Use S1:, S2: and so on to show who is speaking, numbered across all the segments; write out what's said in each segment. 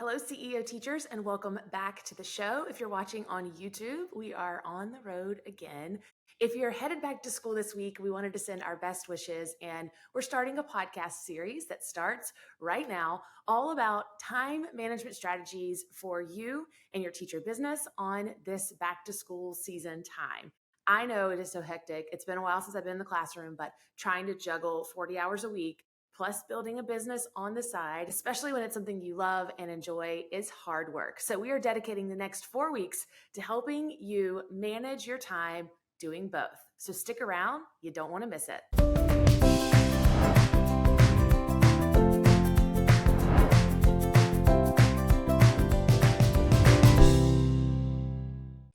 S1: Hello, CEO teachers, and welcome back to the show. If you're watching on YouTube, we are on the road again. If you're headed back to school this week, we wanted to send our best wishes, and we're starting a podcast series that starts right now, all about time management strategies for you and your teacher business on this back to school season time. I know it is so hectic. It's been a while since I've been in the classroom, but trying to juggle 40 hours a week plus building a business on the side, especially when it's something you love and enjoy, is hard work. So we are dedicating the next 4 weeks to helping you manage your time doing both. So stick around, you don't want to miss it.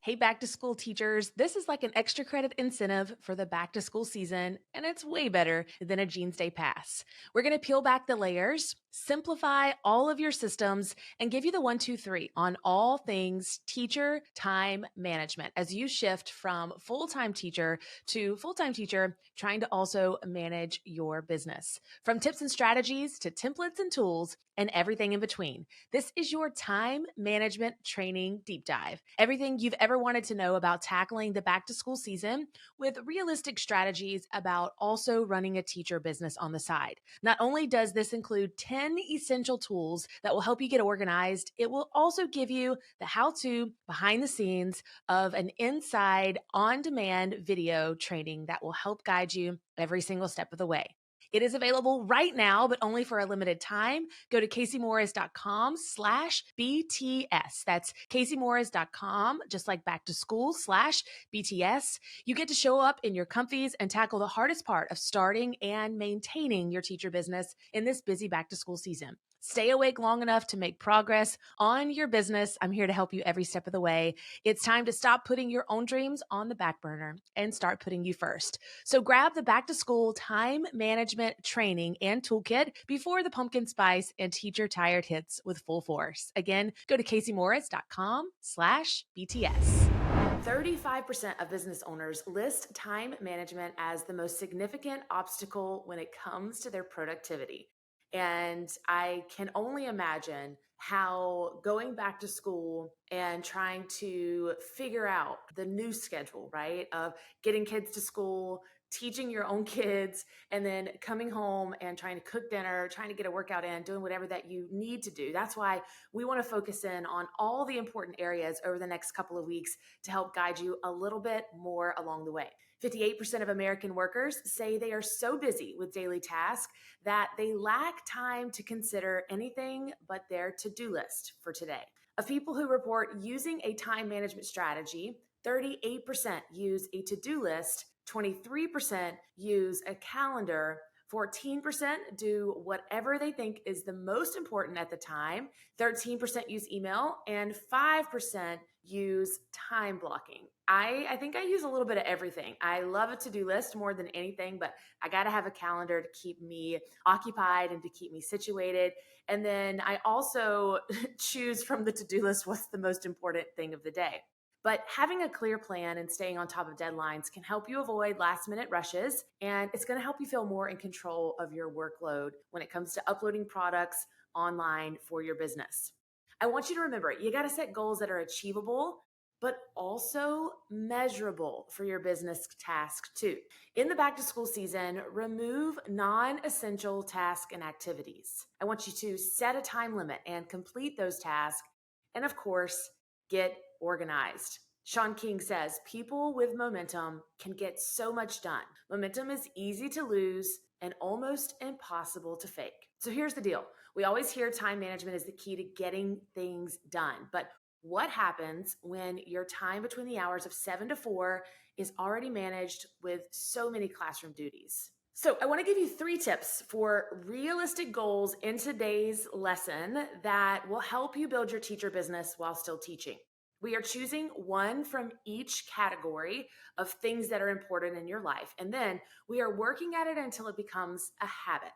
S1: Hey, back to school teachers. This is like an extra credit incentive for the back to school season, and it's way better than a Jeans Day pass. We're going to peel back the layers, simplify all of your systems, and give you the 1, 2, 3 on all things teacher time management as you shift from full-time teacher to full-time teacher, trying to also manage your business. From tips and strategies to templates and tools and everything in between. This is your time management training deep dive. Everything you've ever wanted to know about tackling the back to school season with realistic strategies about also running a teacher business on the side. Not only does this include 10 essential tools that will help you get organized, it will also give you the how-to behind the scenes of an inside on-demand video training that will help guide you every single step of the way. It is available right now, but only for a limited time. Go to caseymorris.com/BTS. That's caseymorris.com, just like back to school/BTS. You get to show up in your comfies and tackle the hardest part of starting and maintaining your teacher business in this busy back to school season. Stay awake long enough to make progress on your business. I'm here to help you every step of the way. It's time to stop putting your own dreams on the back burner and start putting you first. So grab the back to school time management training and toolkit before the pumpkin spice and teacher tired hits with full force. Again, go to caseymorris.com/BTS. 35% of business owners list time management as the most significant obstacle when it comes to their productivity. And I can only imagine how going back to school and trying to figure out the new schedule, right, of getting kids to school, teaching your own kids, and then coming home and trying to cook dinner, trying to get a workout in, doing whatever that you need to do. That's why we want to focus in on all the important areas over the next couple of weeks to help guide you a little bit more along the way. 58% of American workers say they are so busy with daily tasks that they lack time to consider anything but their to-do list for today. Of people who report using a time management strategy, 38% use a to-do list, 23% use a calendar, 14% do whatever they think is the most important at the time, 13% use email, and 5% use time blocking. I think I use a little bit of everything. I love a to-do list more than anything, but I got to have a calendar to keep me occupied and to keep me situated. And then I also choose from the to-do list what's the most important thing of the day. But having a clear plan and staying on top of deadlines can help you avoid last minute rushes, and it's going to help you feel more in control of your workload when it comes to uploading products online for your business. I want you to remember, you got to set goals that are achievable, but also measurable for your business task too. In the back to school season, remove non-essential tasks and activities. I want you to set a time limit and complete those tasks. And of course, get organized. Sean King says, people with momentum can get so much done. Momentum is easy to lose and almost impossible to fake. So here's the deal. We always hear time management is the key to getting things done. But what happens when your time between the hours of 7 to 4 is already managed with so many classroom duties? So I want to give you 3 tips for realistic goals in today's lesson that will help you build your teacher business while still teaching. We are choosing one from each category of things that are important in your life, and then we are working at it until it becomes a habit.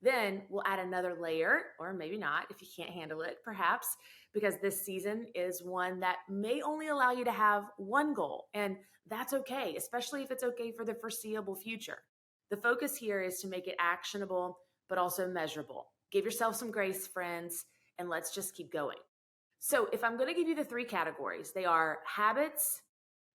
S1: Then we'll add another layer, or maybe not if you can't handle it, perhaps, because this season is one that may only allow you to have one goal, and that's okay, especially if it's okay for the foreseeable future. The focus here is to make it actionable, but also measurable. Give yourself some grace, friends, and let's just keep going. So if I'm going to give you the three categories, they are habits,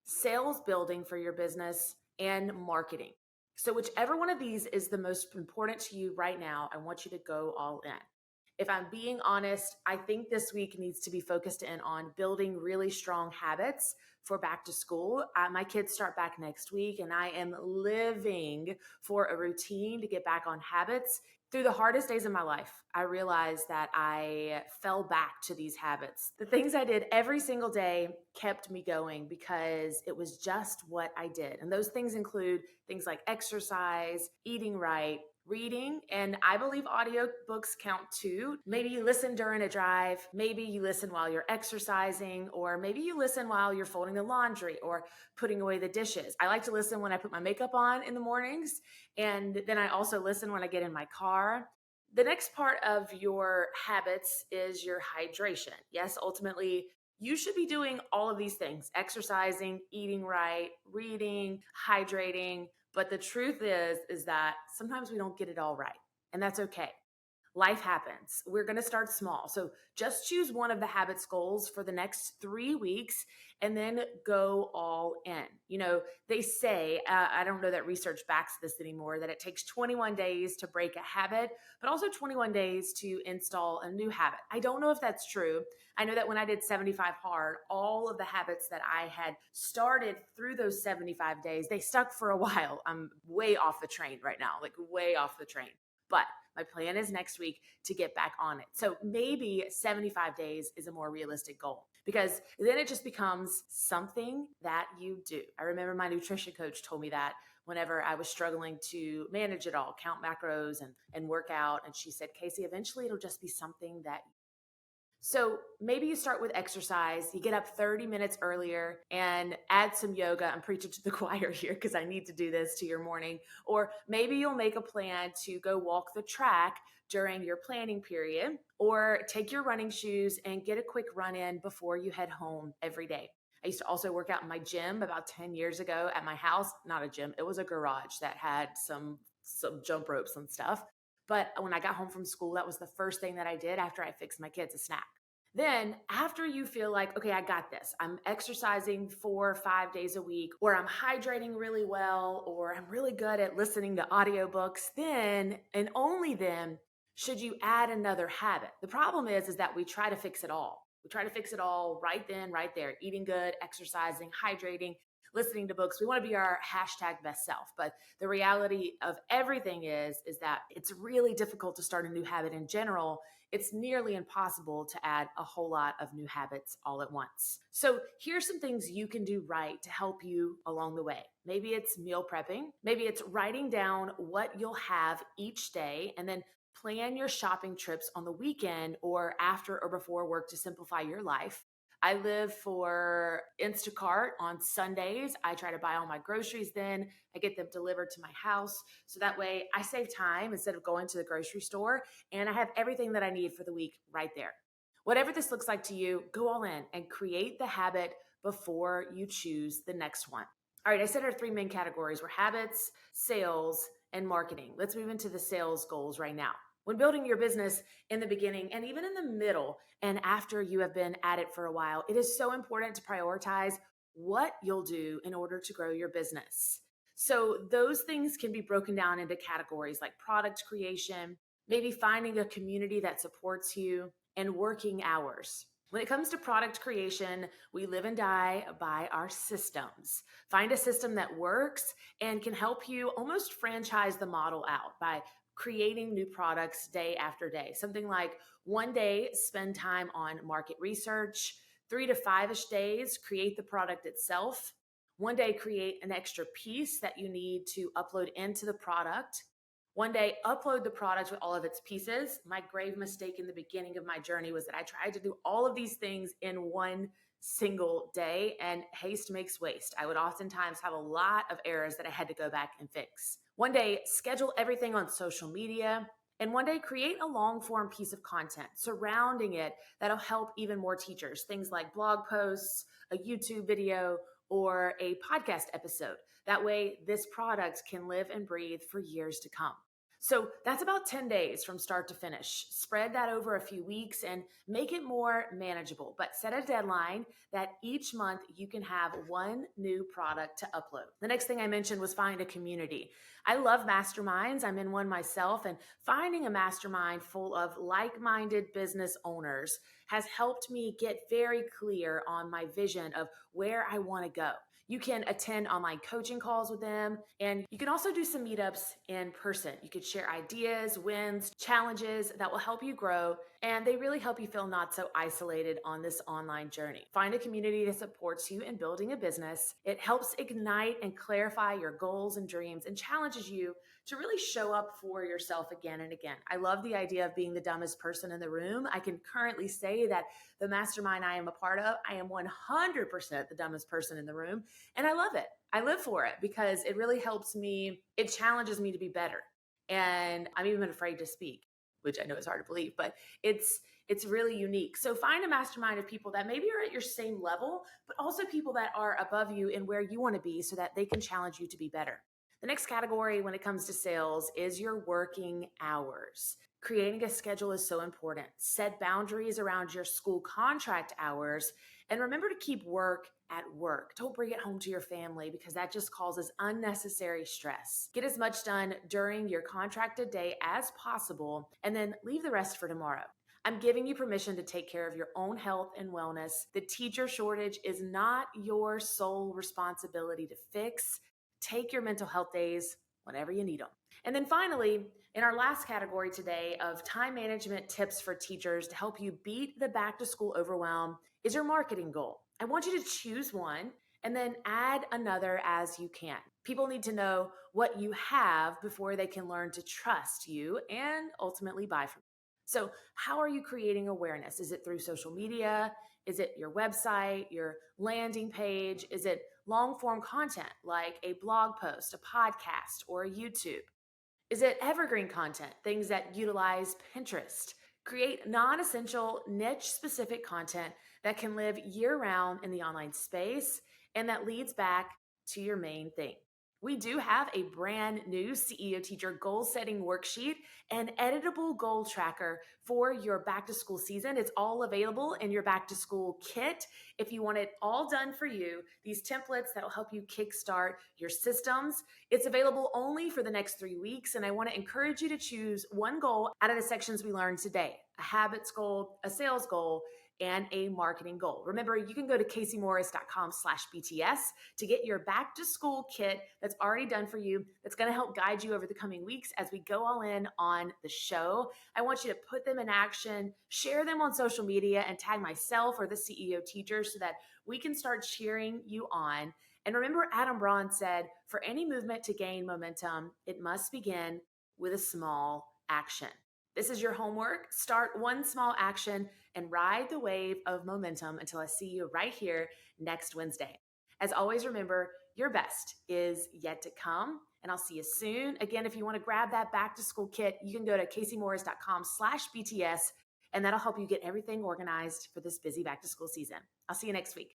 S1: sales building for your business, and marketing. So whichever one of these is the most important to you right now, I want you to go all in. If I'm being honest, I think this week needs to be focused in on building really strong habits for back to school. My kids start back next week, and I am living for a routine to get back on habits. Through the hardest days of my life, I realized that I fell back to these habits. The things I did every single day kept me going because it was just what I did. And those things include things like exercise, eating right, reading, and I believe audiobooks count too. Maybe you listen during a drive, maybe you listen while you're exercising, or maybe you listen while you're folding the laundry or putting away the dishes. I like to listen when I put my makeup on in the mornings, and then I also listen when I get in my car. The next part of your habits is your hydration. Yes, ultimately, you should be doing all of these things: exercising, eating right, reading, hydrating. But the truth is that sometimes we don't get it all right, and that's okay. Life happens. We're going to start small. So just choose one of the habits goals for the next 3 weeks and then go all in. They say, I don't know that research backs this anymore, that it takes 21 days to break a habit, but also 21 days to install a new habit. I don't know if that's true. I know that when I did 75 hard, all of the habits that I had started through those 75 days, they stuck for a while. I'm way off the train right now, like way off the train. But my plan is next week to get back on it. So maybe 75 days is a more realistic goal, because then it just becomes something that you do. I remember my nutrition coach told me that whenever I was struggling to manage it all, count macros and work out. And she said, Casey, eventually it'll just be something that. So maybe you start with exercise. You get up 30 minutes earlier and add some yoga. I'm preaching to the choir here because I need to do this to your morning. Or maybe you'll make a plan to go walk the track during your planning period, or take your running shoes and get a quick run in before you head home every day. I used to also work out in my gym about 10 years ago at my house. Not a gym, it was a garage that had some jump ropes and stuff. But when I got home from school, that was the first thing that I did after I fixed my kids a snack. Then, after you feel like, okay, I got this, I'm exercising 4 or 5 days a week, or I'm hydrating really well, or I'm really good at listening to audiobooks, then and only then should you add another habit. The problem is that we try to fix it all. We try to fix it all right then, right there: eating good, exercising, hydrating, listening to books. We want to be our hashtag best self. But the reality of everything is that it's really difficult to start a new habit in general. It's nearly impossible to add a whole lot of new habits all at once. So here's some things you can do right to help you along the way. Maybe it's meal prepping. Maybe it's writing down what you'll have each day, and then plan your shopping trips on the weekend or after or before work to simplify your life. I live for Instacart on Sundays. I try to buy all my groceries then. I get them delivered to my house. So that way I save time instead of going to the grocery store, and I have everything that I need for the week right there. Whatever this looks like to you, go all in and create the habit before you choose the next one. All right, I said our three main categories were habits, sales, and marketing. Let's move into the sales goals right now. When building your business in the beginning and even in the middle and after you have been at it for a while, it is so important to prioritize what you'll do in order to grow your business. So those things can be broken down into categories like product creation, maybe finding a community that supports you, and working hours. When it comes to product creation, we live and die by our systems. Find a system that works and can help you almost franchise the model out by creating new products day after day. Something like one day, spend time on market research, 3 to 5-ish days, create the product itself. One day, create an extra piece that you need to upload into the product. One day, upload the product with all of its pieces. My grave mistake in the beginning of my journey was that I tried to do all of these things in one single day, and haste makes waste. I would oftentimes have a lot of errors that I had to go back and fix. One day, schedule everything on social media. And one day, create a long form piece of content surrounding it that'll help even more teachers. Things like blog posts, a YouTube video, or a podcast episode. That way, this product can live and breathe for years to come. So that's about 10 days from start to finish. Spread that over a few weeks and make it more manageable, but set a deadline that each month you can have one new product to upload. The next thing I mentioned was find a community. I love masterminds. I'm in one myself, and finding a mastermind full of like minded business owners has helped me get very clear on my vision of where I want to go. You can attend online coaching calls with them, and you can also do some meetups in person. You could share ideas, wins, challenges that will help you grow, and they really help you feel not so isolated on this online journey. Find a community that supports you in building a business. It helps ignite and clarify your goals and dreams and challenges you to really show up for yourself again and again. I love the idea of being the dumbest person in the room. I can currently say that the mastermind I am a part of, I am 100% the dumbest person in the room. And I love it. I live for it because it really helps me. It challenges me to be better. And I'm even afraid to speak, which I know is hard to believe, but it's really unique. So find a mastermind of people that maybe are at your same level, but also people that are above you and where you want to be so that they can challenge you to be better. The next category when it comes to sales is your working hours. Creating a schedule is so important. Set boundaries around your school contract hours and remember to keep work at work. Don't bring it home to your family because that just causes unnecessary stress. Get as much done during your contracted day as possible and then leave the rest for tomorrow. I'm giving you permission to take care of your own health and wellness. The teacher shortage is not your sole responsibility to fix. Take your mental health days whenever you need them. And then finally, in our last category today of time management tips for teachers to help you beat the back to school overwhelm is your marketing goal. I want you to choose one and then add another as you can. People need to know what you have before they can learn to trust you and ultimately buy from you. So, how are you creating awareness? Is it through social media? Is it your website, your landing page? Is it long form content like a blog post, a podcast, or a YouTube? Is it evergreen content, things that utilize Pinterest? Create non essential, niche specific content that can live year round in the online space and that leads back to your main thing. We do have a brand new CEO Teacher goal setting worksheet and editable goal tracker for your back to school season. It's all available in your back to school kit. If you want it all done for you, these templates that will help you kickstart your systems. It's available only for the next 3 weeks. And I want to encourage you to choose one goal out of the sections we learned today: a habits goal, a sales goal, and a marketing goal. Remember, you can go to caseymorris.com/BTS to get your back to school kit that's already done for you. That's going to help guide you over the coming weeks as we go all in on the show. I want you to put them in action, share them on social media, and tag myself or the CEO Teacher so that we can start cheering you on. And remember, Adam Braun said, for any movement to gain momentum, it must begin with a small action. This is your homework. Start one small action and ride the wave of momentum until I see you right here next Wednesday. As always, remember, your best is yet to come, and I'll see you soon. Again, if you want to grab that back to school kit, you can go to caseymorris.com/BTS, and that'll help you get everything organized for this busy back to school season. I'll see you next week.